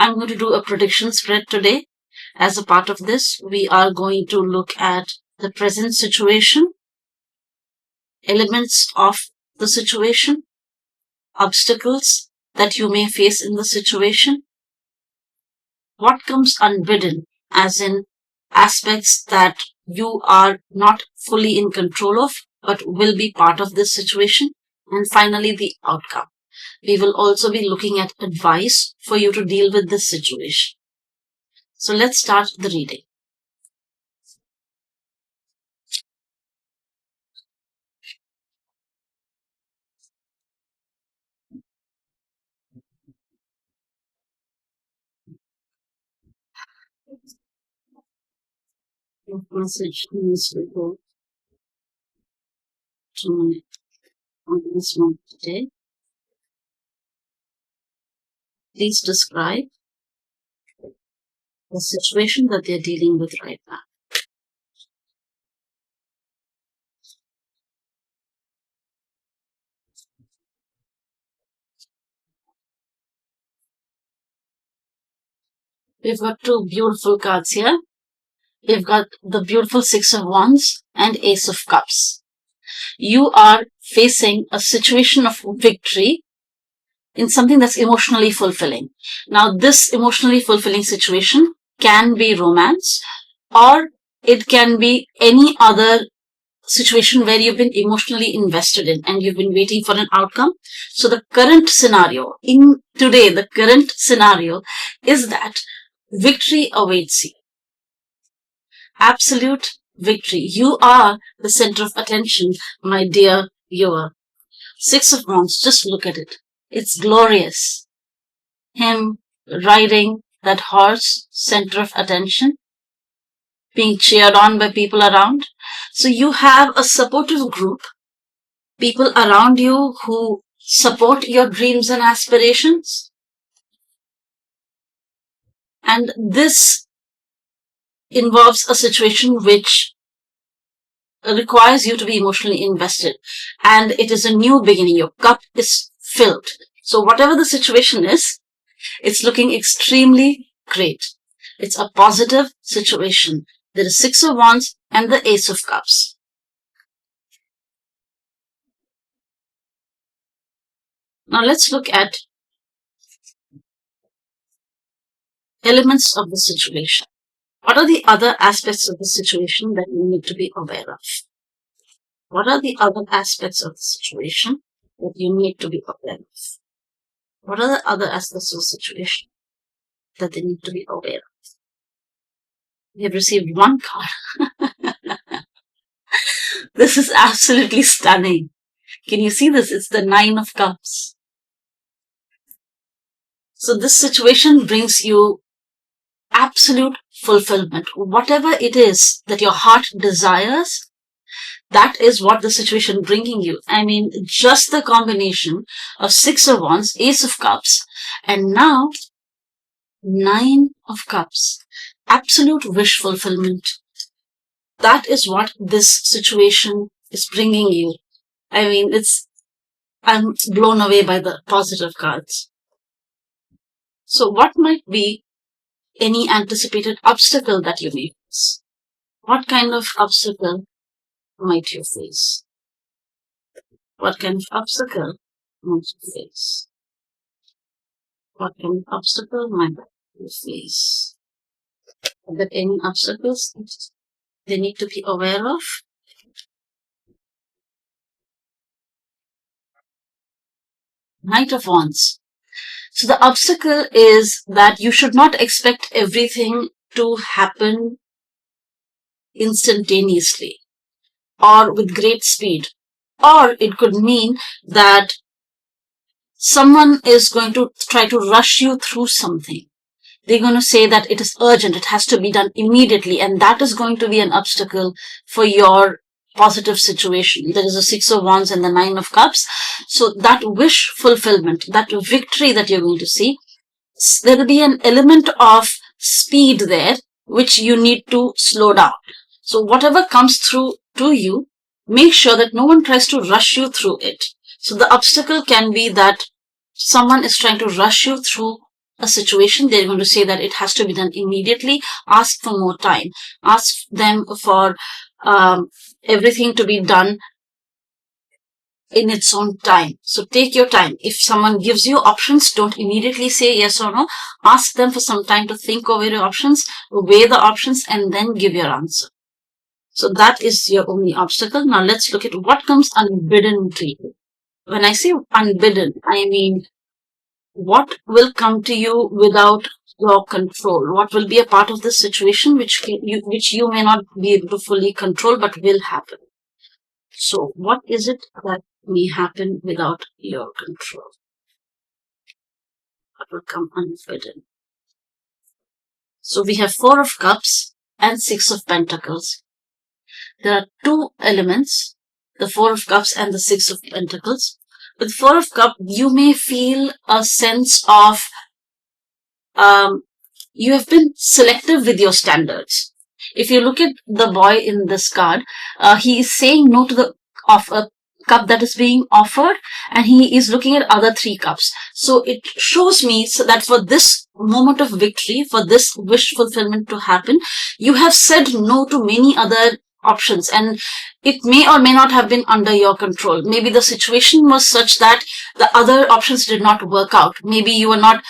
I'm going to do a prediction spread today. As a part of this, we are going to look at the present situation, elements of the situation, obstacles that you may face in the situation, what comes unbidden, as in aspects that you are not fully in control of, but will be part of this situation, and finally the outcome. We will also be looking at advice for you to deal with this situation. So let's start the reading. Message needs to go to my this one today. Please describe the situation that they're dealing with right now. We've got two beautiful cards here. We've got the beautiful Six of Wands and Ace of Cups. You are facing a situation of victory in something that's emotionally fulfilling. Now, this emotionally fulfilling situation can be romance, or it can be any other situation where you've been emotionally invested in and you've been waiting for an outcome. So the current scenario the current scenario is that victory awaits you. Absolute victory. You are the center of attention, my dear viewer. Six of Wands, just look at it. It's glorious. Him riding that horse, center of attention, being cheered on by people around. So you have a supportive group, people around you who support your dreams and aspirations. And this involves a situation which requires you to be emotionally invested. And it is a new beginning. Your cup is filled. So whatever the situation is, it's looking extremely great. It's a positive situation. There is Six of Wands and the Ace of Cups. Now let's look at elements of the situation. What are the other aspects of the situation that you need to be aware of? What are the other aspects of the situation that you need to be aware of? What are the other aspects of the situation that they need to be aware of? We have received one card. This is absolutely stunning. Can you see this? It's the Nine of Cups. So this situation brings you absolute fulfillment. Whatever it is that your heart desires, that is what the situation bringing you. I mean, just the combination of Six of Wands, Ace of Cups, and now Nine of Cups. Absolute wish fulfillment. That is what this situation is bringing you. I mean, I'm blown away by the positive cards. So what might be any anticipated obstacle that you may face? What kind of obstacle might you face? What kind of obstacle might you face? What kind of obstacle might you face? Are there any obstacles they need to be aware of? Knight of Wands. So the obstacle is that you should not expect everything to happen instantaneously or with great speed. Or it could mean that someone is going to try to rush you through something. They're going to say that it is urgent, it has to be done immediately, and that is going to be an obstacle for your positive situation. There is a Six of Wands and the Nine of Cups. So that wish fulfillment, that victory that you're going to see, there will be an element of speed there, which you need to slow down. So whatever comes through to you, make sure that no one tries to rush you through it. So the obstacle can be that someone is trying to rush you through a situation, they're going to say that it has to be done immediately. Ask for more time. Ask them for everything to be done in its own time. So take your time. If someone gives you options, don't immediately say yes or no. Ask them for some time to think over your options, weigh the options, and then give your answer. So that is your only obstacle. Now let's look at what comes unbidden to you. When I say unbidden, I mean what will come to you without your control. What will be a part of this situation which you may not be able to fully control but will happen. So what is it that may happen without your control? What will come unbidden? So we have 4 of Cups and 6 of Pentacles. There are 2 elements, the 4 of Cups and the 6 of Pentacles. With 4 of Cups, you may feel a sense of you have been selective with your standards. If you look at the boy in this card, he is saying no to the cup that is being offered, and he is looking at other 3 cups. So it shows me that for this moment of victory, for this wish fulfillment to happen, you have said no to many other options, and it may or may not have been under your control. Maybe the situation was such that the other options did not work out. Maybe you were not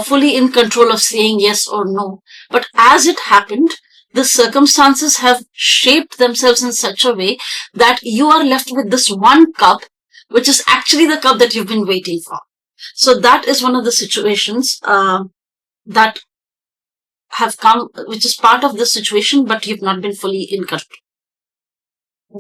fully in control of saying yes or no. But as it happened, the circumstances have shaped themselves in such a way that you are left with this one cup, which is actually the cup that you've been waiting for. So that is one of the situations that have come, which is part of this situation, but you've not been fully in control.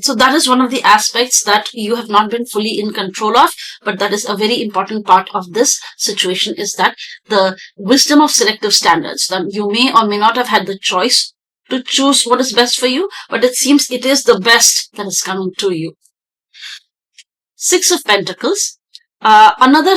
So that is one of the aspects that you have not been fully in control of, but that is a very important part of this situation, is that the wisdom of selective standards. That you may or may not have had the choice to choose what is best for you, but it seems it is the best that is coming to you. 6 of Pentacles. Another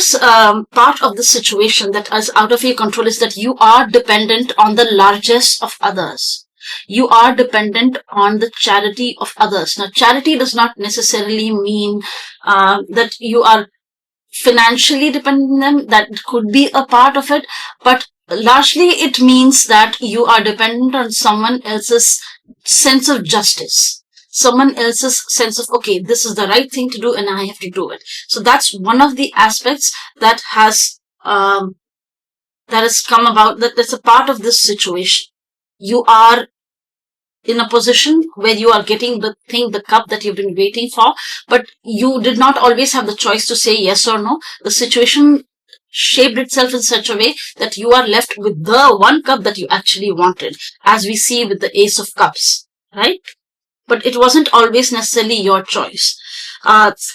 part of the situation that is out of your control is that you are dependent on the largesse of others. You are dependent on the charity of others. Now, charity does not necessarily mean that you are financially dependent on them. That could be a part of it, but largely it means that you are dependent on someone else's sense of justice, someone else's sense of, okay, this is the right thing to do and I have to do it. So that's one of the aspects that has come about, that's a part of this situation. You are in a position where you are getting the cup that you've been waiting for, but you did not always have the choice to say yes or no. The situation shaped itself in such a way that you are left with the one cup that you actually wanted, as we see with the Ace of Cups, right? But it wasn't always necessarily your choice.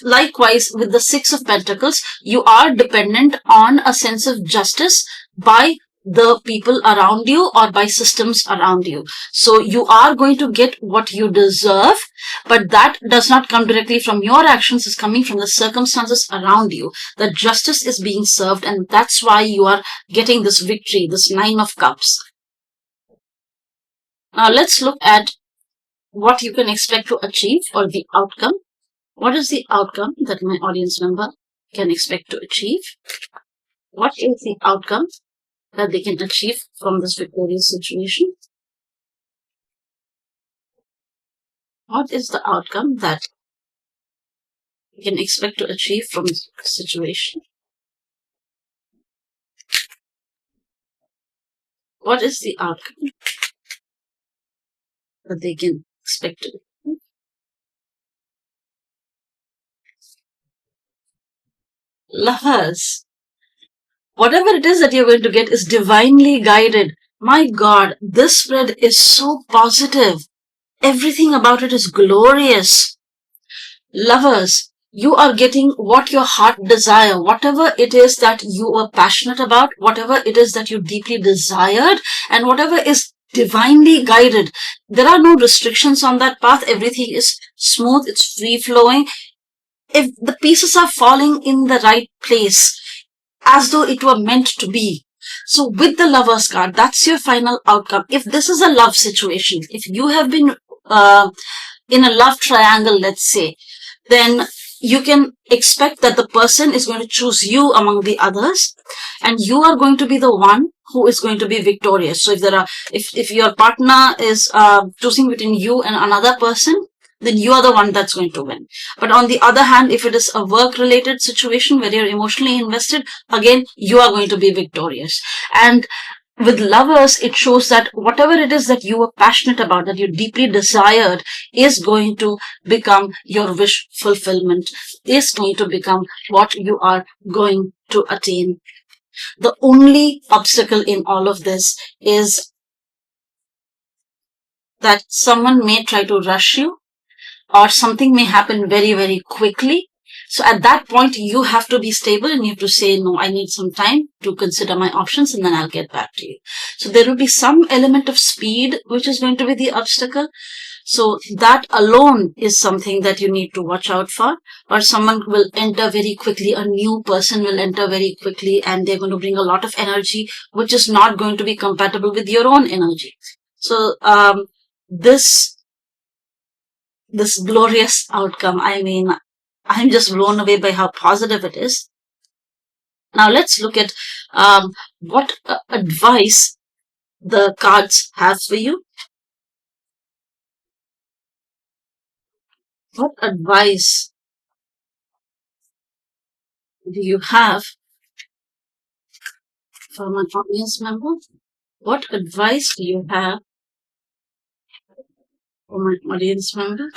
Likewise, with the 6 of Pentacles, you are dependent on a sense of justice by the people around you or by systems around you. So you are going to get what you deserve, but that does not come directly from your actions. It's coming from the circumstances around you. The justice is being served, and that's why you are getting this victory, this 9 of Cups. Now let's look at what you can expect to achieve, or the outcome. What is the outcome that my audience member can expect to achieve? What is the outcome that they can achieve from this victorious situation? What is the outcome that you can expect to achieve from this situation? What is the outcome that they can expect to achieve? Lovers. Whatever it is that you're going to get is divinely guided. My God, this spread is so positive. Everything about it is glorious. Lovers, you are getting what your heart desire, whatever it is that you are passionate about, whatever it is that you deeply desired, and whatever is divinely guided. There are no restrictions on that path. Everything is smooth. It's free flowing. If the pieces are falling in the right place, as though it were meant to be. So with the Lovers card, that's your final outcome. If this is a love situation, if you have been in a love triangle, let's say, then you can expect that the person is going to choose you among the others, and you are going to be the one who is going to be victorious. So if your partner is choosing between you and another person, then you are the one that's going to win. But on the other hand, if it is a work related situation where you're emotionally invested, again, you are going to be victorious. And with lovers, it shows that whatever it is that you were passionate about, that you deeply desired, is going to become your wish fulfillment, is going to become what you are going to attain. The only obstacle in all of this is that someone may try to rush you, or something may happen very, very quickly. So at that point, you have to be stable and you have to say, no, I need some time to consider my options and then I'll get back to you. So there will be some element of speed, which is going to be the obstacle. So that alone is something that you need to watch out for. Or someone will enter very quickly, a new person will enter very quickly, and they're going to bring a lot of energy, which is not going to be compatible with your own energy. So this glorious outcome, I mean, I'm just blown away by how positive it is. Now let's look at what advice the cards have for you. What advice do you have for my audience member? What advice do you have for my audience member?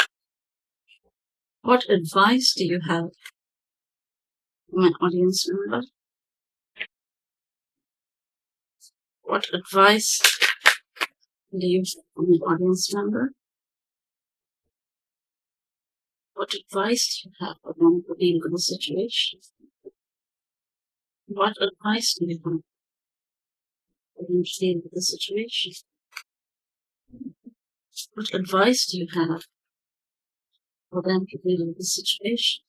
What advice do you have for my audience member? What advice do you have for my audience member? What advice do you have for them to deal with the situation? What advice do you have for them to deal with the situation? What advice do you have for them to deal with the situation?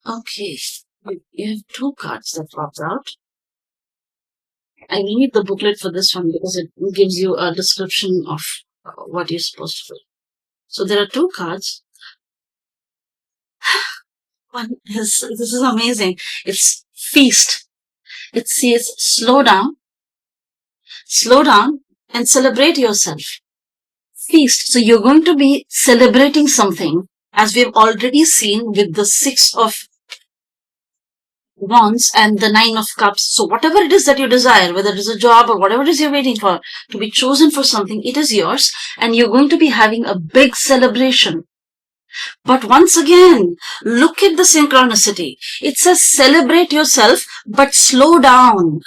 Okay, you have two cards that popped out. I need the booklet for this one because it gives you a description of what you're supposed to do. So there are two cards. One is, this is amazing. It's feast. It says slow down and celebrate yourself. Feast. So you're going to be celebrating something, as we've already seen with the 6 of Wands and the 9 of Cups. So whatever it is that you desire, whether it is a job or whatever it is you're waiting for, to be chosen for something, it is yours, and you're going to be having a big celebration. But once again, look at the synchronicity. It says celebrate yourself, but slow down.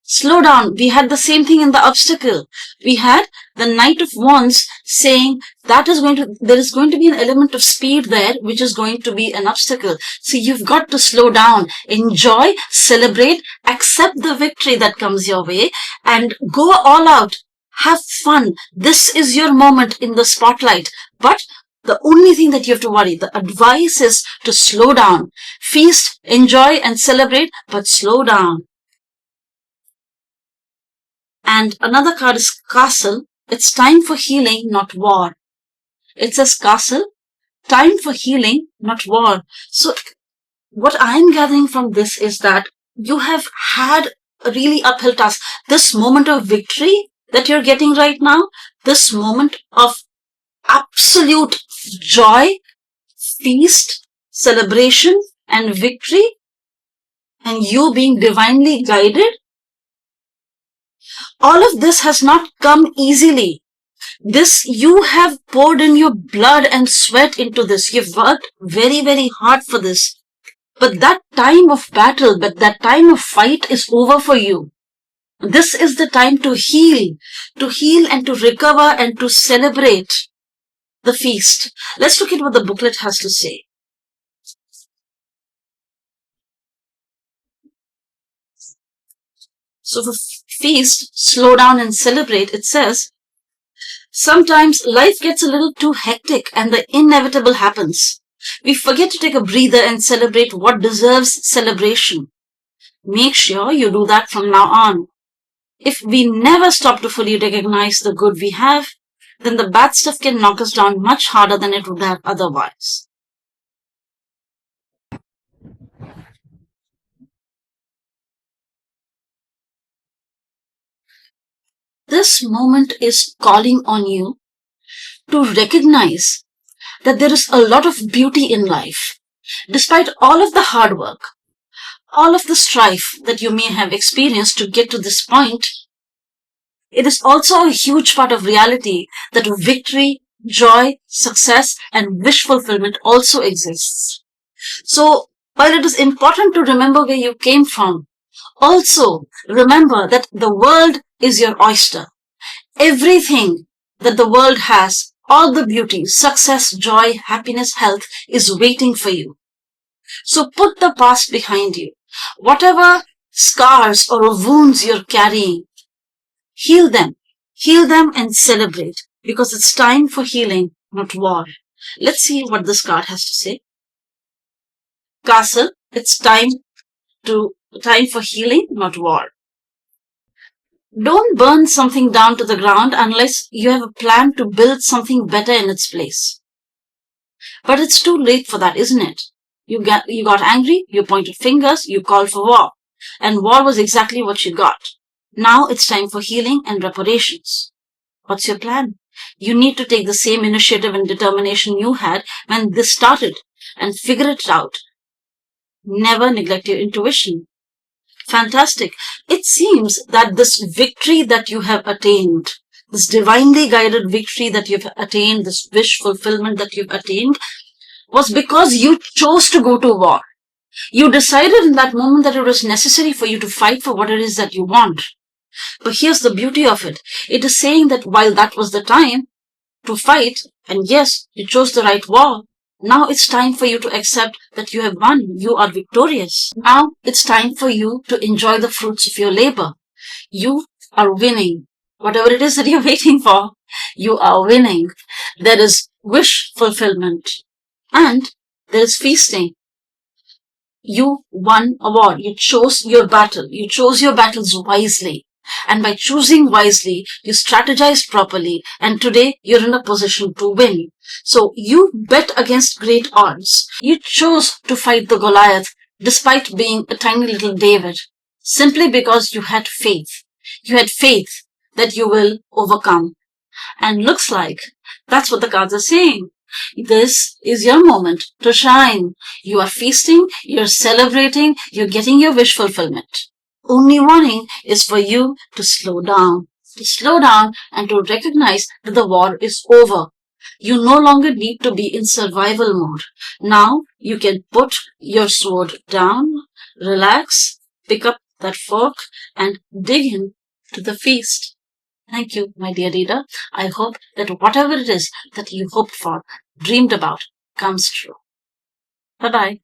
Slow down. We had the same thing in the obstacle. We had the Knight of Wands saying that there is going to be an element of speed there, which is going to be an obstacle. So you've got to slow down, enjoy, celebrate, accept the victory that comes your way, and go all out. Have fun. This is your moment in the spotlight. But the only thing that you have to worry, the advice is to slow down. Feast, enjoy, and celebrate, but slow down. And another card is Castle. It's time for healing, not war. It says Castle, time for healing, not war. So what I'm gathering from this is that you have had a really uphill task. This moment of victory that you're getting right now, this moment of absolute joy, feast, celebration, and victory, and you being divinely guided, all of this has not come easily. This, you have poured in your blood and sweat into this. You've worked very, very hard for this. But that time of battle, but that time of fight is over for you. This is the time to heal and to recover and to celebrate the feast. Let's look at what the booklet has to say. So for feast, slow down and celebrate, it says, sometimes life gets a little too hectic and the inevitable happens. We forget to take a breather and celebrate what deserves celebration. Make sure you do that from now on. If we never stop to fully recognize the good we have, then the bad stuff can knock us down much harder than it would have otherwise. This moment is calling on you to recognize that there is a lot of beauty in life. Despite all of the hard work, all of the strife that you may have experienced to get to this point, it is also a huge part of reality that victory, joy, success, and wish fulfillment also exists. So, while it is important to remember where you came from, also remember that the world is your oyster. Everything that the world has, all the beauty, success, joy, happiness, health is waiting for you. So put the past behind you. Whatever scars or wounds you're carrying, heal them. Heal them and celebrate because it's time for healing, not war. Let's see what this card has to say. Castle, it's time for healing, not war. Don't burn something down to the ground unless you have a plan to build something better in its place. But it's too late for that, isn't it? You got angry, you pointed fingers, you called for war. And war was exactly what you got. Now it's time for healing and reparations. What's your plan? You need to take the same initiative and determination you had when this started and figure it out. Never neglect your intuition. Fantastic. It seems that this victory that you have attained, this divinely guided victory that you've attained, this wish fulfillment that you've attained, was because you chose to go to war. You decided in that moment that it was necessary for you to fight for what it is that you want. But here's the beauty of it. It is saying that while that was the time to fight, and yes, you chose the right war, now it's time for you to accept that you have won. You are victorious. Now it's time for you to enjoy the fruits of your labor. You are winning. Whatever it is that you're waiting for, you are winning. There is wish fulfillment and there is feasting. You won a war. You chose your battle. You chose your battles wisely. And by choosing wisely, you strategized properly, and today you're in a position to win. So you bet against great odds. You chose to fight the Goliath despite being a tiny little David, simply because you had faith. You had faith that you will overcome. And looks like that's what the cards are saying. This is your moment to shine. You are feasting, you're celebrating, you're getting your wish fulfillment. Only warning is for you to slow down and to recognize that the war is over. You no longer need to be in survival mode. Now you can put your sword down, relax, pick up that fork and dig in to the feast. Thank you, my dear reader. I hope that whatever it is that you hoped for, dreamed about, comes true. Bye-bye.